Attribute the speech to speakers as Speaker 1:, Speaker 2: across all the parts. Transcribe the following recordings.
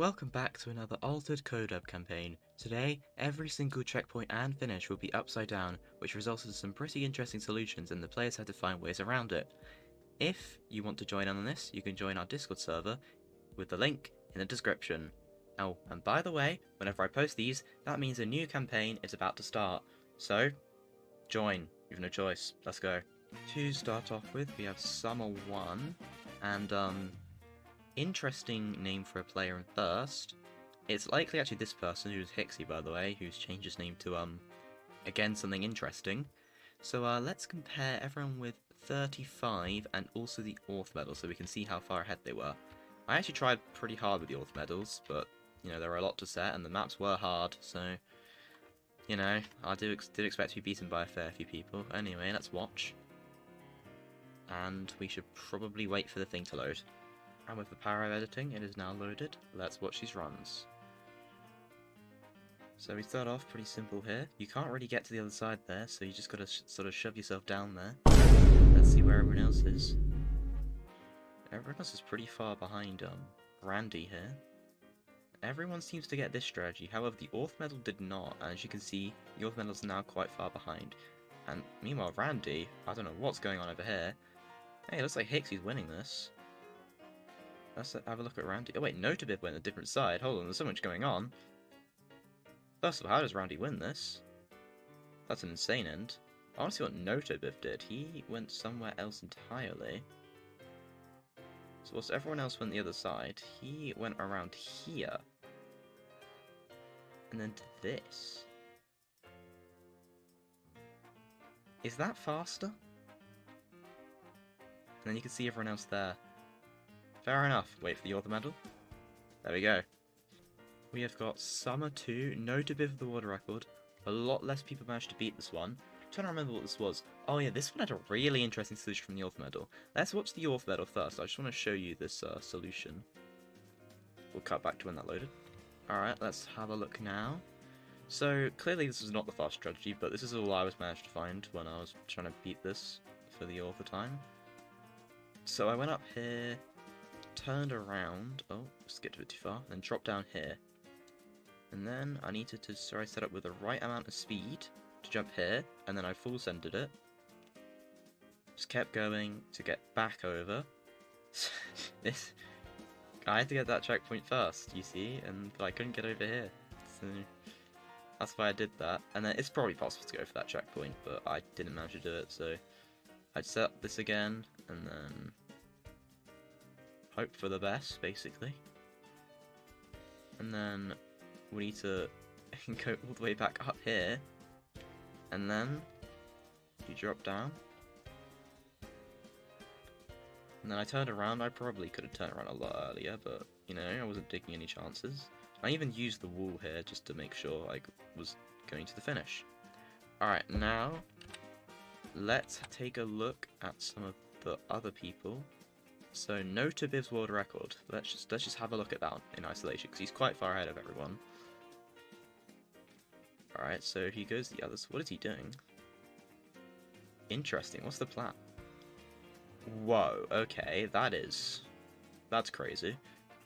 Speaker 1: Welcome back to another altered kodub campaign. Today, every single checkpoint and finish will be upside down, which resulted in some pretty interesting solutions and the players had to find ways around it. If you want to join in on this, you can join our Discord server with the link in the description. Oh, and by the way, whenever I post these, that means a new campaign is about to start. So, join. You've no choice. Let's go. To start off with, we have Summer 1, and interesting name for a player in first. It's likely actually this person, who's Hixie by the way, who's changed his name to, again something interesting. So let's compare everyone with 35 and also the Orth medal so we can see how far ahead they were. I actually tried pretty hard with the Orth medals, but, you know, there were a lot to set and the maps were hard, so, you know, I did expect to be beaten by a fair few people. Anyway, let's watch. And we should probably wait for the thing to load. And with the power of editing, it is now loaded. Let's watch these runs. So we start off pretty simple here. You can't really get to the other side there, so you just gotta sort of shove yourself down there. Let's see where everyone else is. Everyone else is pretty far behind Randy here. Everyone seems to get this strategy, however the Orth medal did not, and as you can see, the Orth medal is now quite far behind. And meanwhile Randy, I don't know what's going on over here. Hey, it looks like Hixie's winning this. Let's have a look at Randy. Oh wait, Notabib went a different side. Hold on, there's so much going on. First of all, how does Randy win this? That's an insane end. I want to see what Notabib did. He went somewhere else entirely. So whilst everyone else went the other side, he went around here. And then to this. Is that faster? And then you can see everyone else there. Fair enough. Wait for the Orth medal. There we go. We have got Summer 2, Notabib for the world record. A lot less people managed to beat this one. I'm trying to remember what this was. Oh yeah, this one had a really interesting solution from the Orth medal. Let's watch the Orth medal first. I just want to show you this solution. We'll cut back to when that loaded. Alright, let's have a look now. So, clearly this is not the fast strategy, but this is all I was managed to find when I was trying to beat this for the Orth time. So I went up here, turned around, oh, skipped a bit too far, then dropped down here. And then I needed to set up with the right amount of speed to jump here, and then I full centered it. Just kept going to get back over. I had to get that checkpoint first, you see, but I couldn't get over here. So that's why I did that. And then it's probably possible to go for that checkpoint, but I didn't manage to do it, so I'd set up this again, and then hope for the best, basically. And then we need to go all the way back up here. And then you drop down. And then I turned around. I probably could have turned around a lot earlier, but, you know, I wasn't taking any chances. I even used the wall here just to make sure I was going to the finish. Alright, now let's take a look at some of the other people. So, Notabib's world record. Let's just have a look at that in isolation, because he's quite far ahead of everyone. Alright, so he goes the others. What is he doing? Interesting. What's the plan? Whoa, okay, that's crazy.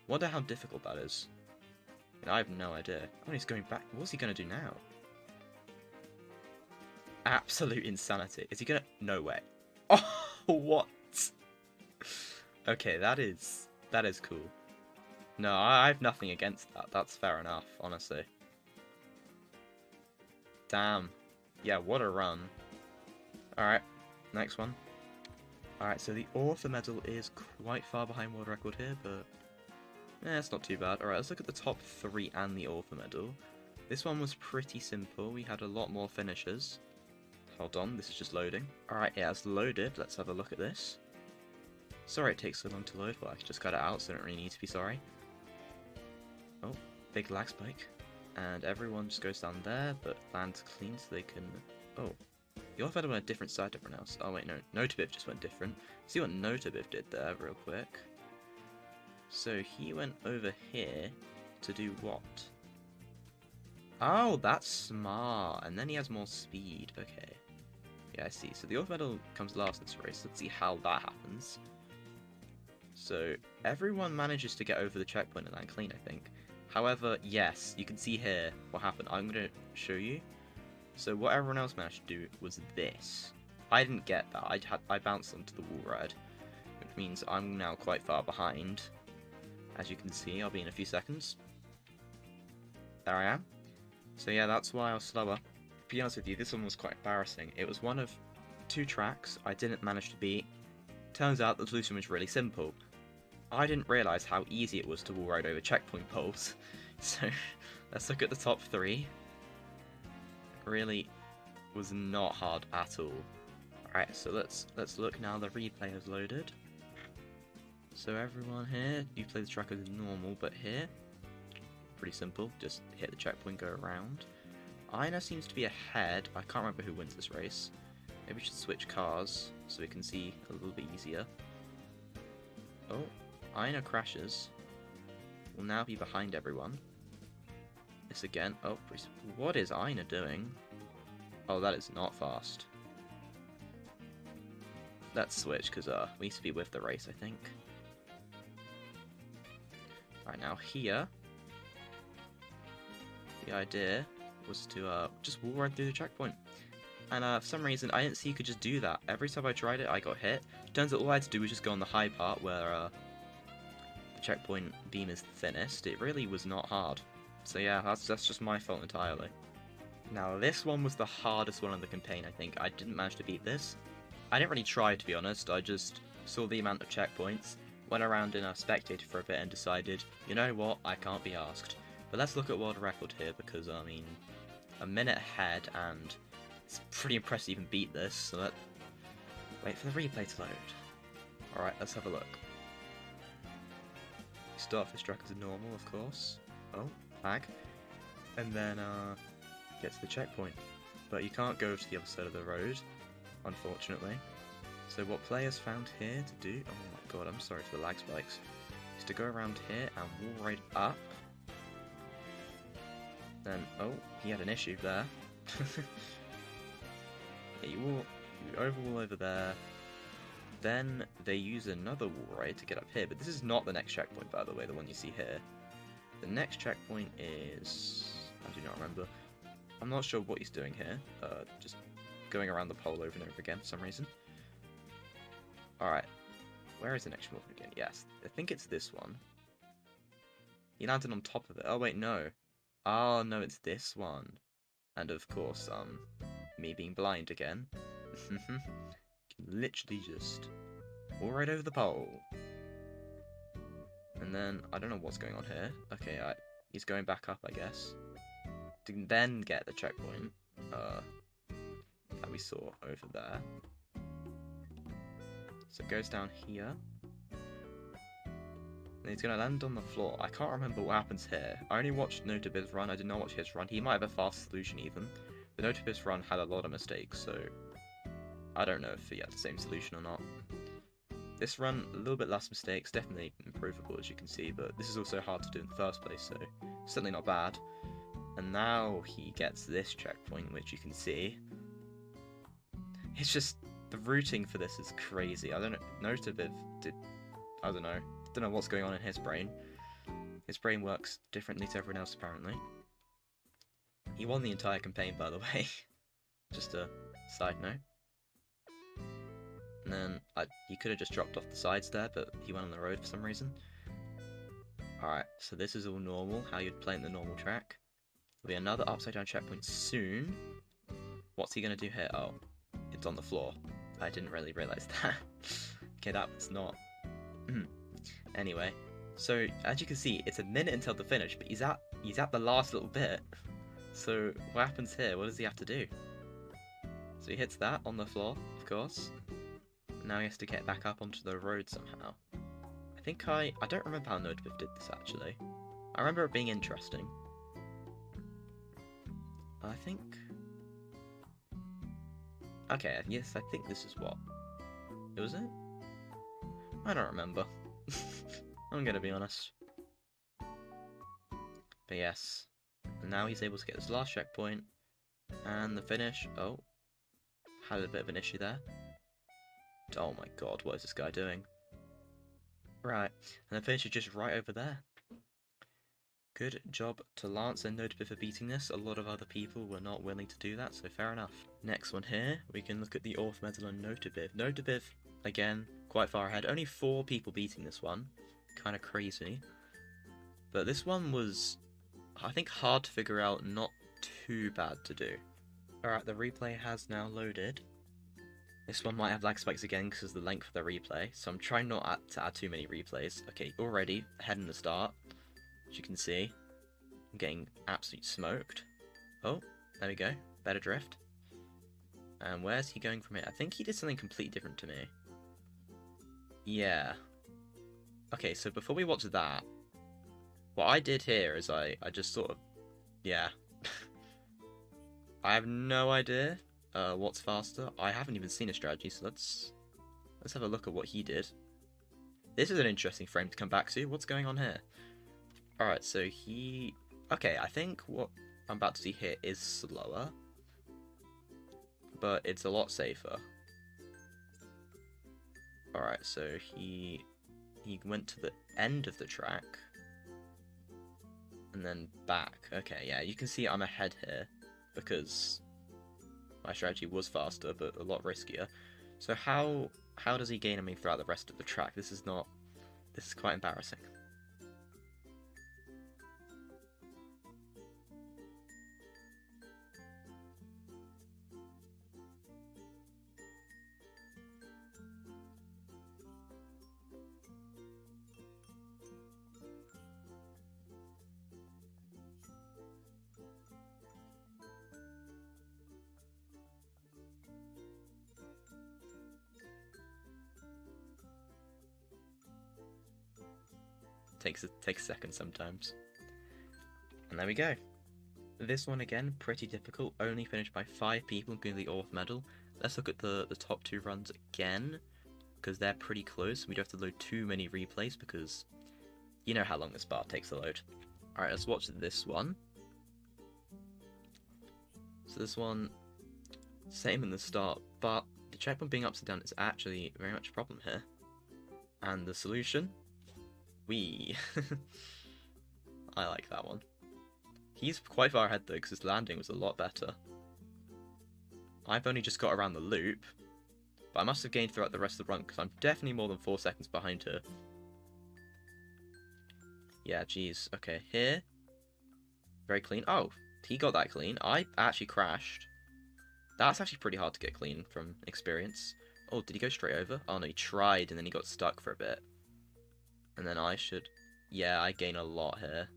Speaker 1: Wonder how difficult that is. I have no idea. Oh, he's going back. What's he going to do now? Absolute insanity. Is he going to... No way. Oh, what? Okay, that is cool. No, I have nothing against that. That's fair enough, honestly. Damn. Yeah, what a run. Alright, next one. Alright, so the Orth medal is quite far behind world record here, but it's not too bad. Alright, let's look at the top 3 and the Orth medal. This one was pretty simple. We had a lot more finishes. Hold on, this is just loading. Alright, yeah, it's loaded. Let's have a look at this. Sorry it takes so long to load, but I just got it out, so I don't really need to be sorry. Oh, big lag spike. And everyone just goes down there, but lands clean so they can... Oh, the Orth medal went a different side to everyone else. Oh wait, no, Notabib just went different. See what Notabib did there real quick. So he went over here to do what? Oh, that's smart. And then he has more speed. Okay. Yeah, I see. So the Orth medal comes last in this race. Let's see how that happens. So everyone manages to get over the checkpoint and land clean, I think. However, yes, you can see here what happened. I'm going to show you. So what everyone else managed to do was this. I didn't get that. I bounced onto the wall ride, which means I'm now quite far behind. As you can see, I'll be in a few seconds. There I am. So yeah, that's why I was slower. To be honest with you, this one was quite embarrassing. It was one of 2 tracks I didn't manage to beat. Turns out the solution was really simple. I didn't realise how easy it was to wall ride over checkpoint poles. So let's look at the top 3. It really was not hard at all. Alright, so let's look now. The replay is loaded. So everyone here, you play the track as normal, but here, pretty simple. Just hit the checkpoint, go around. Aina seems to be ahead. I can't remember who wins this race. Maybe we should switch cars so we can see a little bit easier. Oh, Aina crashes. Will now be behind everyone. This again. Oh, what is Aina doing? Oh, that is not fast. Let's switch because we need to be with the race, I think. Right now here, the idea was to just wall ride through the checkpoint. And for some reason, I didn't see you could just do that. Every time I tried it, I got hit. Turns out all I had to do was just go on the high part where the checkpoint beam is thinnest. It really was not hard. So yeah, that's just my fault entirely. Now this one was the hardest one on the campaign, I think. I didn't manage to beat this. I didn't really try, to be honest. I just saw the amount of checkpoints, went around in a spectator for a bit and decided, you know what, I can't be asked. But let's look at world record here because, I mean, a minute ahead and it's pretty impressive to even beat this, so let's wait for the replay to load. Alright, let's have a look. Start this track as normal, of course. Oh, lag. And then, get to the checkpoint. But you can't go to the other side of the road, unfortunately. So what players found here to do, oh my god, I'm sorry for the lag spikes, is to go around here and wall right up. Then, oh, he had an issue there. Yeah, you overwall over there. Then they use another wall ride to get up here, but this is not the next checkpoint, by the way, the one you see here. The next checkpoint is, I do not remember. I'm not sure what he's doing here. Just going around the pole over and over again for some reason. Alright, where is the next one again? Yes, I think it's this one. He landed on top of it. Oh wait, no. Oh no, it's this one. And of course, me being blind again. Literally just all right over the pole. And then, I don't know what's going on here. Okay, he's going back up, I guess. To then get the checkpoint that we saw over there. So it goes down here. And he's going to land on the floor. I can't remember what happens here. I only watched Notobiz's run. I did not watch his run. He might have a fast solution even. The Notobiz's run had a lot of mistakes, so I don't know if he had the same solution or not. This run, a little bit less mistakes, definitely improvable as you can see, but this is also hard to do in the first place, so certainly not bad. And now he gets this checkpoint, which you can see. It's just, the routing for this is crazy. I don't know, Notobiz did, I don't know what's going on in his brain. His brain works differently to everyone else apparently. He won the entire campaign, by the way. Just a side note. And then, he could have just dropped off the sides there, but he went on the road for some reason. Alright, so this is all normal, how you'd play in the normal track. There'll be another upside down checkpoint soon. What's he gonna do here? Oh, it's on the floor. I didn't really realise that. Okay, that's not... Anyway, so as you can see, it's a minute until the finish, but he's at the last little bit. So what happens here? What does he have to do? So he hits that on the floor, of course. Now he has to get back up onto the road somehow. I think I don't remember how Notobiz did this actually. I remember it being interesting. I think... Okay, yes, I think this is what... Was it? I don't remember. I'm gonna be honest. But yes. And now he's able to get this last checkpoint. And the finish... Oh. Had a bit of an issue there. Oh my god, what is this guy doing? Right, and the finish is just right over there. Good job to Lance and Notable for beating this. A lot of other people were not willing to do that, so fair enough. Next one here, we can look at the Orth Medal on Notabiv. Notabiv, again, quite far ahead. Only 4 people beating this one. Kind of crazy. But this one was, I think, hard to figure out, not too bad to do. Alright, the replay has now loaded. This one might have lag spikes again because of the length of the replay, so I'm trying not to add too many replays. Okay, already ahead in the start. As you can see, I'm getting absolutely smoked. Oh, there we go. Better drift. And where's he going from here? I think he did something completely different to me. Yeah. Okay, so before we watch that, what I did here is I just sort of... Yeah. I have no idea what's faster. I haven't even seen a strategy, so let's have a look at what he did. This is an interesting frame to come back to. What's going on here? Alright, so he... Okay, I think what I'm about to see here is slower. But it's a lot safer. Alright, so he went to the end of the track. And then back. Okay, yeah, you can see I'm ahead here. Because my strategy was faster, but a lot riskier. So how does he gain on me throughout the rest of the track? This is quite embarrassing. Takes a second sometimes. And there we go. This one again, pretty difficult, only finished by 5 people, including the Orth Medal. Let's look at the top 2 runs again, because they're pretty close. We don't have to load too many replays, because you know how long this bar takes to load. Alright, let's watch this one. So this one, same in the start, but the checkpoint being upside down is actually very much a problem here. And the solution? I like that one. He's quite far ahead though, because his landing was a lot better. I've only just got around the loop, but I must have gained throughout the rest of the run, because I'm definitely more than 4 seconds behind her. Yeah, geez. Okay, here. Very clean. Oh, he got that clean. I actually crashed. That's actually pretty hard to get clean from experience. Oh, did he go straight over? Oh no, he tried, and then he got stuck for a bit. And then I should... Yeah, I gain a lot here.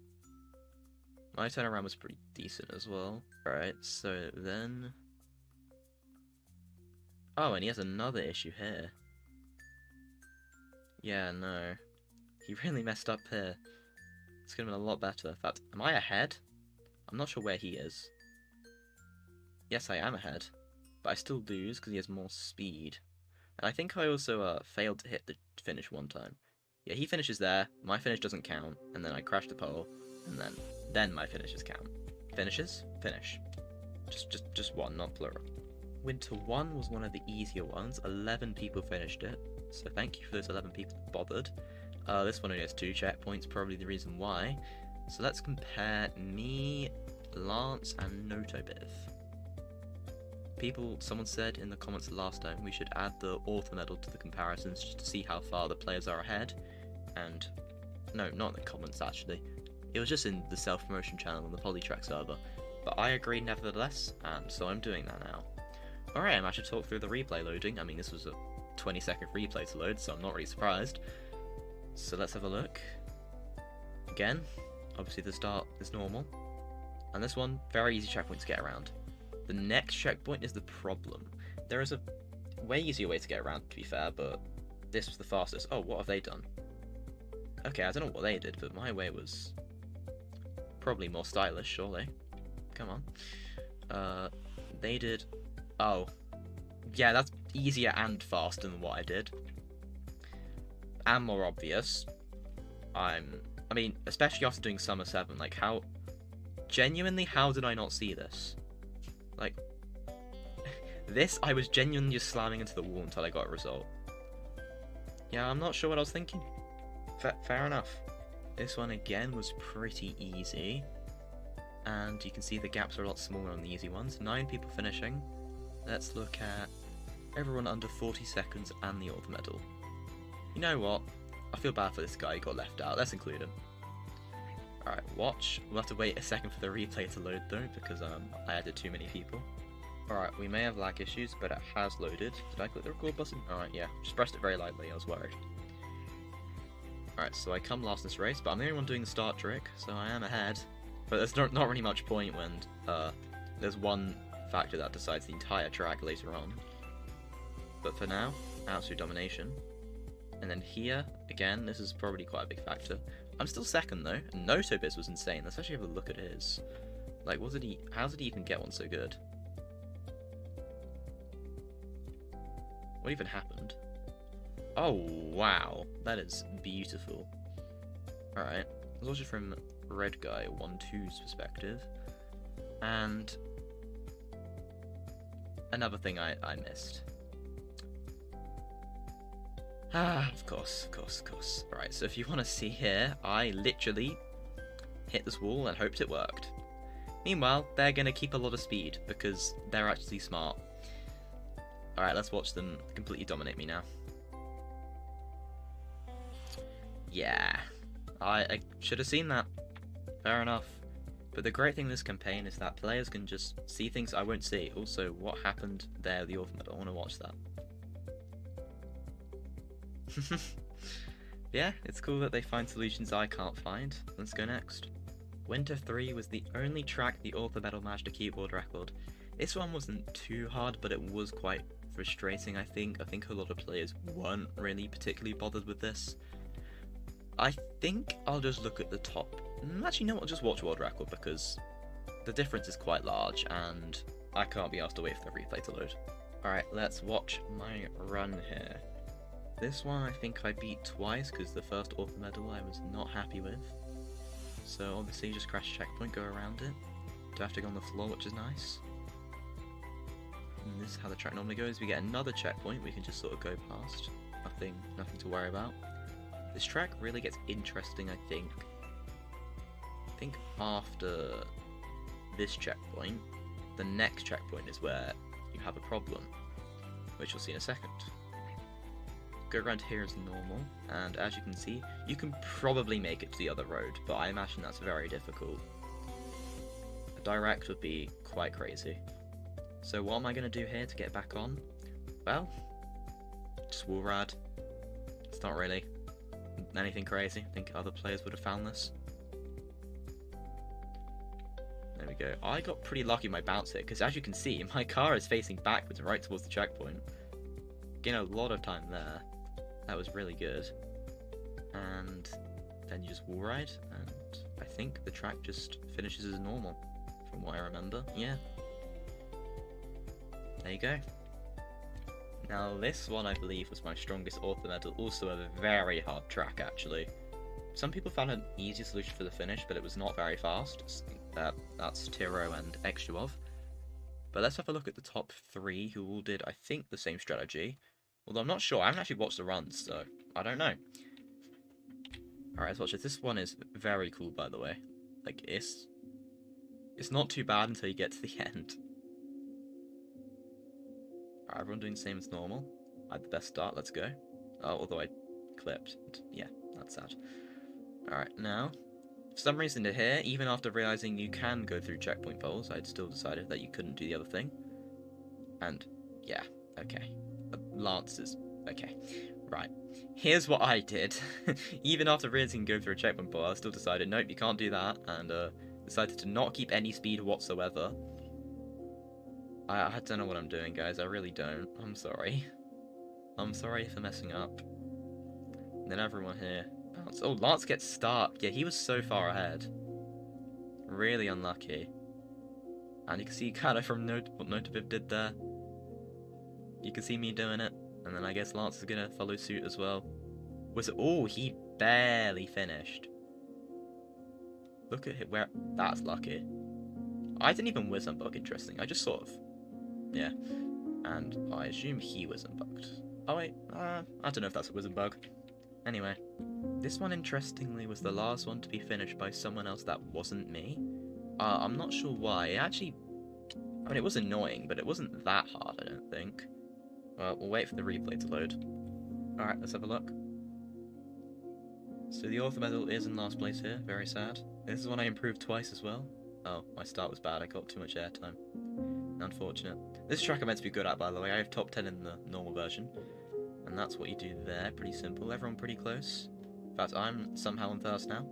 Speaker 1: My turnaround was pretty decent as well. Alright, so then... Oh, and he has another issue here. Yeah, no. He really messed up here. It's gonna be a lot better. In fact, am I ahead? I'm not sure where he is. Yes, I am ahead. But I still lose because he has more speed. And I think I also failed to hit the finish one time. Yeah, he finishes there, my finish doesn't count, and then I crash the pole, and then my finishes count. Finishes? Finish. Just one, not plural. Winter 1 was one of the easier ones. 11 people finished it, so thank you for those 11 people who bothered. This one only has 2 checkpoints, probably the reason why. So let's compare me, Lance, and Notobiv. Someone said in the comments last time we should add the Orth Medal to the comparisons just to see how far the players are ahead. And, no, not in the comments actually. It was just in the self-promotion channel on the Polytrack server. But I agree nevertheless, and so I'm doing that now. Alright, I'm actually talk through the replay loading. I mean, this was a 20-second replay to load, so I'm not really surprised. So let's have a look. Again, obviously the start is normal. And this one, very easy checkpoint to get around. The next checkpoint is the problem. There is a way easier way to get around, to be fair, but this was the fastest. Oh, what have they done? Okay, I don't know what they did, but my way was probably more stylish, surely. Come on. They did... Oh. Yeah, that's easier and faster than what I did. And more obvious. I mean, especially after doing Summer 7, like how... Genuinely, how did I not see this? Like, this, I was genuinely just slamming into the wall until I got a result. Yeah, I'm not sure what I was thinking. fair enough. This one again was pretty easy. And you can see the gaps are a lot smaller on the easy ones. 9 people finishing. Let's look at everyone under 40 seconds and the author medal. You know what? I feel bad for this guy who got left out. Let's include him. Alright, watch. We'll have to wait a second for the replay to load though, because I added too many people. Alright, we may have lag issues, but it has loaded. Did I click the record button? Alright, yeah. Just pressed it very lightly, I was worried. Alright, so I come last in this race, but I'm the only one doing the start trick, so I am ahead. But there's not really much point when there's one factor that decides the entire track later on. But for now, absolute domination. And then here, again, this is probably quite a big factor. I'm still second though, and Notobiz was insane. Let's actually have a look at his. Like, how did he even get one so good? What even happened? Oh, wow. That is beautiful. Alright, let's watch it from Red Guy 1-2's perspective. And another thing I missed. Of course. Right, so if you want to see here, I literally hit this wall and hoped it worked. Meanwhile, they're going to keep a lot of speed, because they're actually smart. Alright, let's watch them completely dominate me now. Yeah, I should have seen that. Fair enough. But the great thing in this campaign is that players can just see things I won't see. Also, what happened there, the author medal? I want to watch that. Yeah, it's cool that they find solutions I can't find. Let's go next. Winter 3 was the only track the author medal managed to keep world record. This one wasn't too hard, but it was quite frustrating, I think. I think a lot of players weren't really particularly bothered with this. I think I'll just look at the top. Actually, no, I'll just watch world record because the difference is quite large and I can't be asked to wait for the replay to load. Alright, let's watch my run here. This one I think I beat twice because the first author medal I was not happy with. So obviously just crash checkpoint, go around it. Don't have to go on the floor, which is nice. And this is how the track normally goes. We get another checkpoint we can just sort of go past. Nothing to worry about. This track really gets interesting, I think. After this checkpoint, the next checkpoint is where you have a problem, which we'll see in a second. Go around here as normal, and as you can see, you can probably make it to the other road, but I imagine that's very difficult. A direct would be quite crazy. So what am I going to do here to get back on? Well, just wall ride. It's not really anything crazy. I think other players would have found this. There we go. I got pretty lucky in my bounce here, because as you can see, my car is facing backwards and right towards the checkpoint. Gain a lot of time there. That was really good. And then you just wall ride, and I think the track just finishes as normal, from what I remember. Yeah. There you go. Now this one I believe was my strongest author medal, also a very hard track actually. Some people found an easier solution for the finish, but it was not very fast. That's Tiro and Extuov. But let's have a look at the top 3 who all did, I think, the same strategy. Although I'm not sure, I haven't actually watched the runs, so I don't know. Alright, let's watch it. This one is very cool, by the way. Like, it's not too bad until you get to the end. Alright, everyone doing the same as normal. I had the best start, let's go. Oh, although I clipped. Yeah, that's sad. Alright, now, for some reason to here, even after realising you can go through checkpoint poles, I'd still decided that you couldn't do the other thing. And, yeah, okay. Lance is... okay. Right. Here's what I did. Even after realising you can go through a checkpoint pole, I still decided, nope, you can't do that, and decided to not keep any speed whatsoever. I don't know what I'm doing, guys. I really don't. I'm sorry. I'm sorry for messing up. And then everyone here. Oh, Lance gets start. Yeah, he was so far ahead. Really unlucky. And you can see kind of from what Notobiv did there. You can see me doing it. And then I guess Lance is going to follow suit as well. Oh, he barely finished. Look at it. That's lucky. I didn't even whiz unbug, interesting. I just sort of... yeah. And I assume he whiz unbugged. Oh wait, I don't know if that's a whiz unbug. Anyway. This one, interestingly, was the last one to be finished by someone else that wasn't me. I'm not sure why. I mean, it was annoying, but it wasn't that hard, I don't think. Well, we'll wait for the replay to load. Alright, let's have a look. So the author medal is in last place here, very sad. This is one I improved twice as well. Oh, my start was bad, I got too much airtime. Unfortunate. This track I'm meant to be good at, by the way. I have top 10 in the normal version. And that's what you do there, pretty simple. Everyone pretty close. In fact, I'm somehow on first now.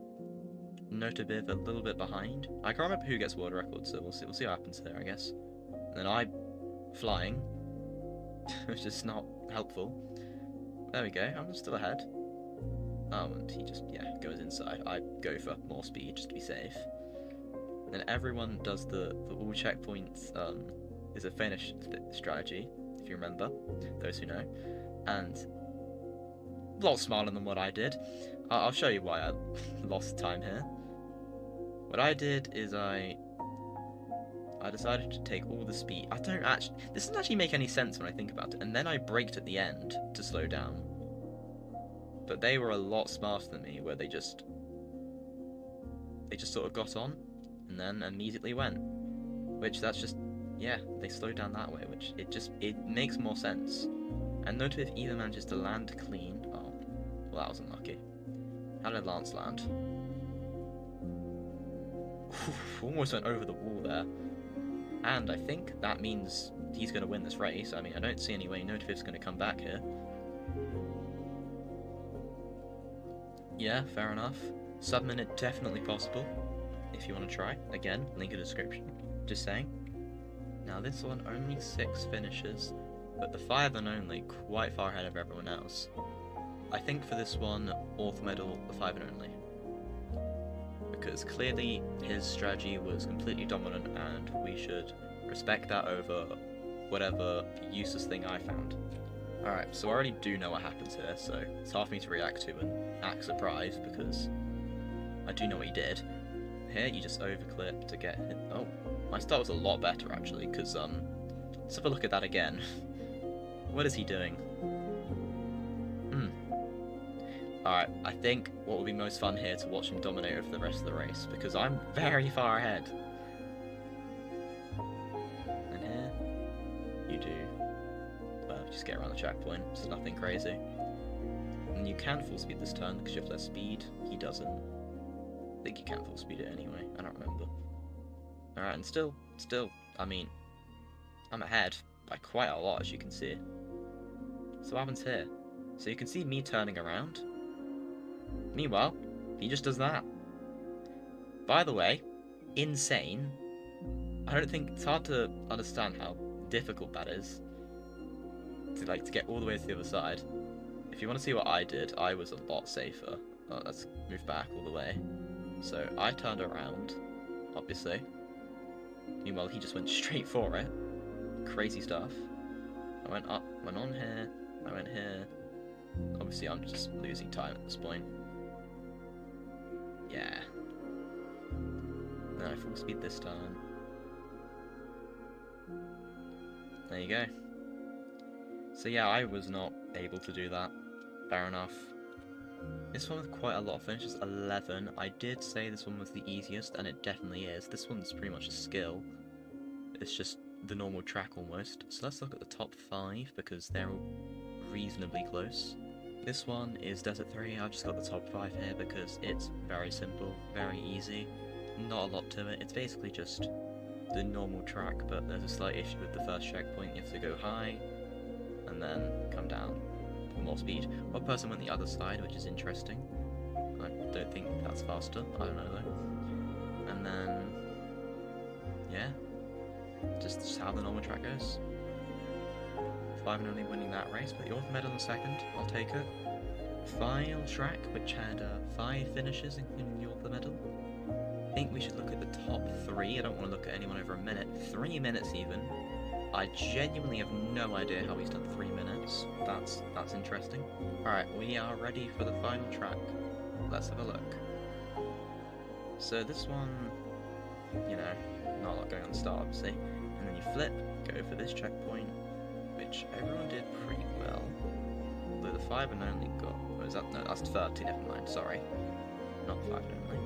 Speaker 1: Notabiv a little bit behind. I can't remember who gets world record, so we'll see what happens here, I guess. And then I flying, which is not helpful. There we go, I'm still ahead. And he just, yeah, goes inside. I go for more speed just to be safe. And then everyone does the all checkpoints is a finish strategy, if you remember, those who know. And a lot smarter than what I did. I'll show you why I lost time here. What I did is I decided to take all the speed. This doesn't actually make any sense when I think about it. And then I braked at the end to slow down. But they were a lot smarter than me, where they just sort of got on and then immediately went. Which that's just, yeah, they slowed down that way, which it makes more sense. And note if either manages to land clean. Oh, well, that was unlucky. How did Lance land? Almost went over the wall there. And I think that means he's going to win this race. I mean, I don't see any way Notifiv's going to come back here. Yeah, fair enough. Sub-minute definitely possible, if you want to try. Again, link in the description. Just saying. Now this one, only 6 finishes, but the 5 and only quite far ahead of everyone else. I think for this one, author medal, the 5 and only. Because clearly his strategy was completely dominant and we should respect that over whatever useless thing I found. Alright, so I already do know what happens here, so it's hard for me to react to and act surprised because I do know what he did. Here, you just overclip to get hit. Oh, my start was a lot better actually, because let's have a look at that again. What is he doing? Alright, I think what will be most fun here to watch him dominate over the rest of the race, because I'm very far ahead. And here, you do, well, just get around the checkpoint, it's nothing crazy. And you can full speed this turn because you have less speed. He doesn't. I think you can full speed it anyway, I don't remember. Alright, and still, I mean, I'm ahead by quite a lot as you can see. So what happens here? So you can see me turning around. Meanwhile, he just does that. By the way, insane. I don't think it's hard to understand how difficult that is. To get all the way to the other side. If you want to see what I did, I was a lot safer. Oh, let's move back all the way. So I turned around, obviously. Meanwhile, he just went straight for it. Crazy stuff. I went up, went on here, I went here. Obviously, I'm just losing time at this point. Yeah. No, full speed this time. There you go. So yeah, I was not able to do that. Fair enough. This one with quite a lot of finishes, 11. I did say this one was the easiest, and it definitely is. This one's pretty much a skill. It's just the normal track almost. So let's look at the top 5, because they're all reasonably close. This one is Desert 3. I've just got the top 5 here because it's very simple, very easy. Not a lot to it. It's basically just the normal track, but there's a slight issue with the first checkpoint. You have to go high, and then come down for more speed. One person went the other side, which is interesting. I don't think that's faster. I don't know though. And then, yeah, just how the normal track goes. 5 and only winning that race, but the author medal in second. I'll take it. Final track, which had 5 finishes, including the author medal. I think we should look at the top 3. I don't want to look at anyone over a minute. 3 minutes even. I genuinely have no idea how he's done 3 minutes. That's interesting. Alright, we are ready for the final track. Let's have a look. So this one, you know, not a lot going on the start, obviously. And then you flip, go for this checkpoint, which everyone did pretty well. Although the 5 and only got... What is that? No, that's 30, never mind, sorry. Not 5 and only.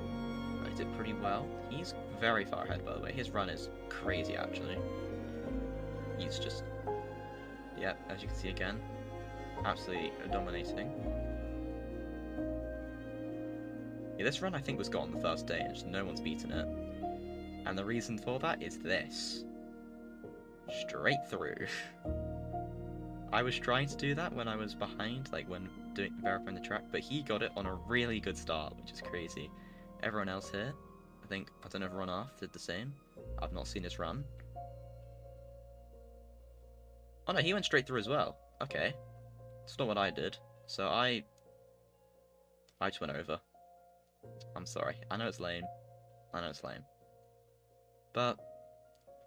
Speaker 1: But he did pretty well. He's very far ahead, by the way. His run is crazy, actually. He's just... Yep, as you can see again. Absolutely dominating. Yeah, this run I think was got on the first day, and just no one's beaten it. And the reason for that is this. Straight through. I was trying to do that when I was behind, like when verifying the track, but he got it on a really good start, which is crazy. Everyone else here, I don't know if Run Off did the same. I've not seen his run. Oh no, he went straight through as well. Okay. That's not what I did. So I just went over. I'm sorry. I know it's lame. But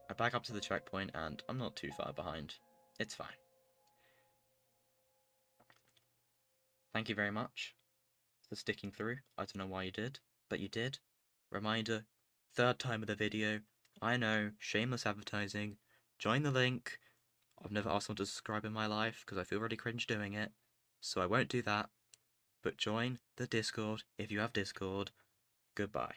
Speaker 1: I back up to the checkpoint and I'm not too far behind. It's fine. Thank you very much for sticking through. I don't know why you did, but you did. Reminder, 3rd time of the video. I know, shameless advertising. Join the link. I've never asked someone to subscribe in my life because I feel really cringe doing it. So I won't do that. But join the Discord if you have Discord. Goodbye.